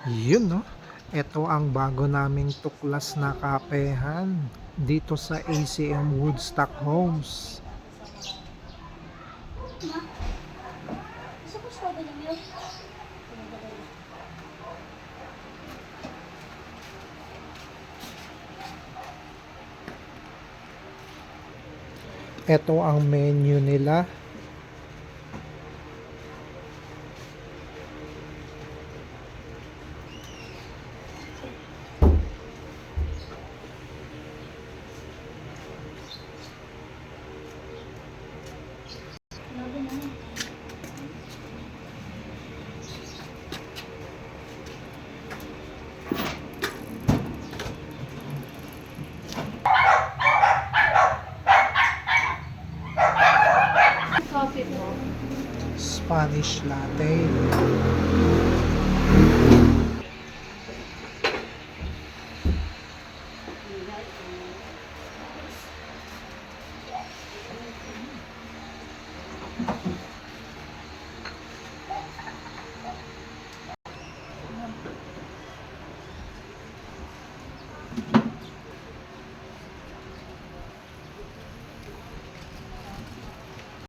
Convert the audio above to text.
Yun 'no, eto ang bago naming tuklas na kapehan dito sa ACM Woodstock Homes. Ma, gusto ko strawberry milk. Eto ang menu nila. Grabe na. Coffee mo. Spanish latte.